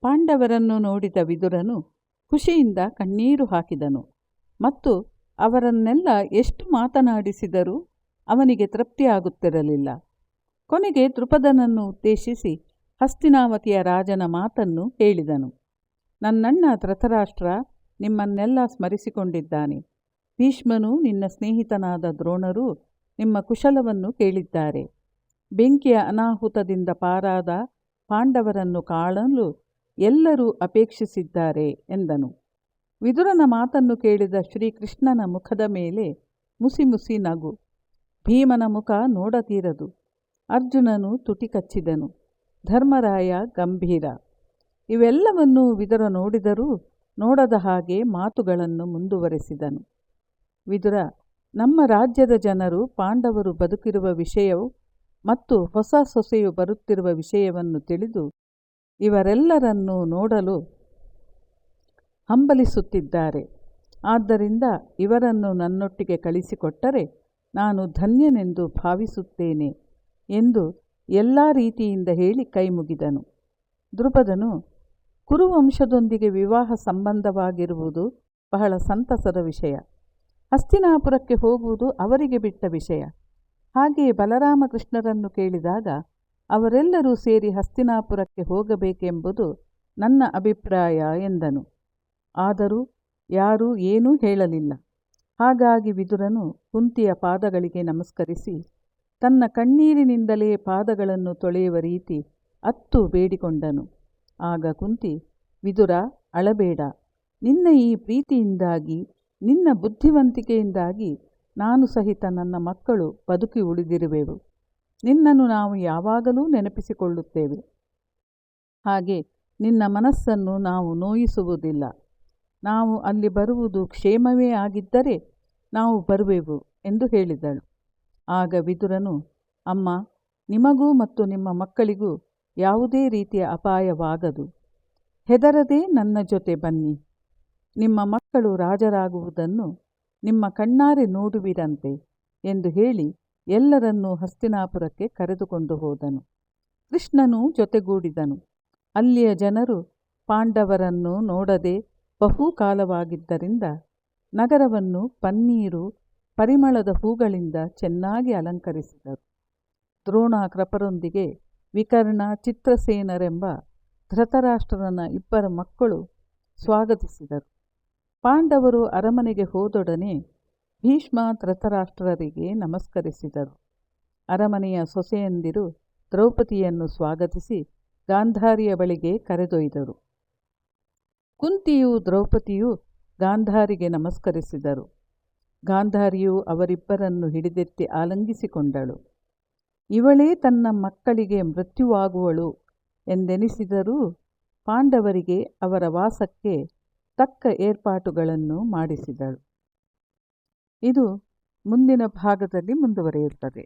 ಪಾಂಡವರನ್ನು ನೋಡಿದ ವಿದುರನು ಖುಷಿಯಿಂದ ಕಣ್ಣೀರು ಹಾಕಿದನು ಮತ್ತು ಅವರನ್ನೆಲ್ಲ ಎಷ್ಟು ಮಾತನಾಡಿಸಿದರೂ ಅವನಿಗೆ ತೃಪ್ತಿಯಾಗುತ್ತಿರಲಿಲ್ಲ. ಕೊನೆಗೆ ದೃಪದನನ್ನು ಉದ್ದೇಶಿಸಿ ಹಸ್ತಿನಾವತಿಯ ರಾಜನ ಮಾತನ್ನು ಹೇಳಿದನು. ನನ್ನಣ್ಣ ಧೃತರಾಷ್ಟ್ರ ನಿಮ್ಮನ್ನೆಲ್ಲ ಸ್ಮರಿಸಿಕೊಂಡಿದ್ದಾನೆ. ಭೀಷ್ಮನು ನಿನ್ನ ಸ್ನೇಹಿತನಾದ ದ್ರೋಣರು ನಿಮ್ಮ ಕುಶಲವನ್ನು ಕೇಳಿದ್ದಾರೆ. ಬೆಂಕಿಯ ಅನಾಹುತದಿಂದ ಪಾರಾದ ಪಾಂಡವರನ್ನು ಕಾಣಲು ಎಲ್ಲರೂ ಅಪೇಕ್ಷಿಸಿದ್ದಾರೆ ಎಂದನು. ವಿದುರನ ಮಾತನ್ನು ಕೇಳಿದ ಶ್ರೀಕೃಷ್ಣನ ಮುಖದ ಮೇಲೆ ಮುಸಿ ಮುಸಿ ನಗು. ಭೀಮನ ಮುಖ ನೋಡತೀರದು. ಅರ್ಜುನನು ತುಟಿ ಕಚ್ಚಿದನು. ಧರ್ಮರಾಯ ಗಂಭೀರ. ಇವೆಲ್ಲವನ್ನೂ ವಿದುರ ನೋಡಿದರೂ ನೋಡದ ಹಾಗೆ ಮಾತುಗಳನ್ನು ಮುಂದುವರೆಸಿದನು. ವಿದುರ, ನಮ್ಮ ರಾಜ್ಯದ ಜನರು ಪಾಂಡವರು ಬದುಕಿರುವ ವಿಷಯವು ಮತ್ತು ಹೊಸ ಸೊಸೆಯು ಬರುತ್ತಿರುವ ವಿಷಯವನ್ನು ತಿಳಿದು ಇವರೆಲ್ಲರನ್ನೂ ನೋಡಲು ಹಂಬಲಿಸುತ್ತಿದ್ದಾರೆ. ಆದ್ದರಿಂದ ಇವರನ್ನು ನನ್ನೊಟ್ಟಿಗೆ ಕಳಿಸಿಕೊಟ್ಟರೆ ನಾನು ಧನ್ಯನೆಂದು ಭಾವಿಸುತ್ತೇನೆ ಎಂದು ಎಲ್ಲ ರೀತಿಯಿಂದ ಹೇಳಿ ಕೈಮುಗಿದನು. ದೃಪದನು, ಕುರುವಂಶದೊಂದಿಗೆ ವಿವಾಹ ಸಂಬಂಧವಾಗಿರುವುದು ಬಹಳ ಸಂತಸದ ವಿಷಯ. ಹಸ್ತಿನಾಪುರಕ್ಕೆ ಹೋಗುವುದು ಅವರಿಗೆ ಬಿಟ್ಟ ವಿಷಯ. ಹಾಗೆಯೇ ಬಲರಾಮಕೃಷ್ಣರನ್ನು ಕೇಳಿದಾಗ ಅವರೆಲ್ಲರೂ ಸೇರಿ ಹಸ್ತಿನಾಪುರಕ್ಕೆ ಹೋಗಬೇಕೆಂಬುದು ನನ್ನ ಅಭಿಪ್ರಾಯ ಎಂದನು. ಆದರೂ ಯಾರೂ ಏನೂ ಹೇಳಲಿಲ್ಲ. ಹಾಗಾಗಿ ವಿದುರನು ಕುಂತಿಯ ಪಾದಗಳಿಗೆ ನಮಸ್ಕರಿಸಿ ತನ್ನ ಕಣ್ಣೀರಿನಿಂದಲೇ ಪಾದಗಳನ್ನು ತೊಳೆಯುವ ರೀತಿ ಅತ್ತು ಬೇಡಿಕೊಂಡನು. ಆಗ ಕುಂತಿ, ವಿದುರ, ಅಳಬೇಡ. ನಿನ್ನ ಈ ಪ್ರೀತಿಯಿಂದಾಗಿ, ನಿನ್ನ ಬುದ್ಧಿವಂತಿಕೆಯಿಂದಾಗಿ ನಾನು ಸಹಿತ ನನ್ನ ಮಕ್ಕಳು ಬದುಕಿ ಉಳಿದಿರುವೆವು. ನಿನ್ನನ್ನು ನಾವು ಯಾವಾಗಲೂ ನೆನಪಿಸಿಕೊಳ್ಳುತ್ತೇವೆ. ಹಾಗೆ ನಿನ್ನ ಮನಸ್ಸನ್ನು ನಾವು ನೋಯಿಸುವುದಿಲ್ಲ. ನಾವು ಅಲ್ಲಿ ಬರುವುದು ಕ್ಷೇಮವೇ ಆಗಿದ್ದರೆ ನಾವು ಬರುವೆವು ಎಂದು ಹೇಳಿದಳು. ಆಗ ವಿದುರನು, ಅಮ್ಮ, ನಿಮಗೂ ಮತ್ತು ನಿಮ್ಮ ಮಕ್ಕಳಿಗೂ ಯಾವುದೇ ರೀತಿಯ ಅಪಾಯವಾಗದು. ಹೆದರದೆ ನನ್ನ ಜೊತೆ ಬನ್ನಿ. ನಿಮ್ಮ ಮಕ್ಕಳು ರಾಜರಾಗುವುದನ್ನು ನಿಮ್ಮ ಕಣ್ಣಾರೆ ನೋಡುವಿರಂತೆ ಎಂದು ಹೇಳಿ ಎಲ್ಲರನ್ನೂ ಹಸ್ತಿನಾಪುರಕ್ಕೆ ಕರೆದುಕೊಂಡು ಹೋದನು. ಕೃಷ್ಣನೂ ಜೊತೆಗೂಡಿದನು. ಅಲ್ಲಿಯ ಜನರು ಪಾಂಡವರನ್ನು ನೋಡದೆ ಬಹುಕಾಲವಾಗಿದ್ದರಿಂದ ನಗರವನ್ನು ಪನ್ನೀರು, ಪರಿಮಳದ ಹೂಗಳಿಂದ ಚೆನ್ನಾಗಿ ಅಲಂಕರಿಸಿದರು. ದ್ರೋಣ ಕೃಪರೊಂದಿಗೆ ವಿಕರ್ಣ, ಚಿತ್ರಸೇನರೆಂಬ ಧೃತರಾಷ್ಟ್ರನ 2 ಮಕ್ಕಳು ಸ್ವಾಗತಿಸಿದರು. ಪಾಂಡವರು ಅರಮನೆಗೆ ಹೋದೊಡನೆ ಭೀಷ್ಮ ಧೃತರಾಷ್ಟ್ರರಿಗೆ ನಮಸ್ಕರಿಸಿದರು. ಅರಮನೆಯ ಸೊಸೆಯಂದಿರು ದ್ರೌಪದಿಯನ್ನು ಸ್ವಾಗತಿಸಿ ಗಾಂಧಾರಿಯ ಬಳಿಗೆ ಕರೆದೊಯ್ದರು. ಕುಂತಿಯೂ ದ್ರೌಪದಿಯೂ ಗಾಂಧಾರಿಗೆ ನಮಸ್ಕರಿಸಿದರು. ಗಾಂಧಾರಿಯು ಅವರಿಬ್ಬರನ್ನು ಹಿಡಿದೆತ್ತಿ ಆಲಂಗಿಸಿಕೊಂಡಳು. ಇವಳೇ ತನ್ನ ಮಕ್ಕಳಿಗೆ ಮೃತ್ಯುವಾಗುವಳು ಎಂದೆನಿಸಿದರೂ ಪಾಂಡವರಿಗೆ ಅವರ ವಾಸಕ್ಕೆ ತಕ್ಕ ಏರ್ಪಾಟುಗಳನ್ನು ಮಾಡಿಸಿದಳು. ಇದು ಮುಂದಿನ ಭಾಗದಲ್ಲಿ ಮುಂದುವರಿಯುತ್ತದೆ.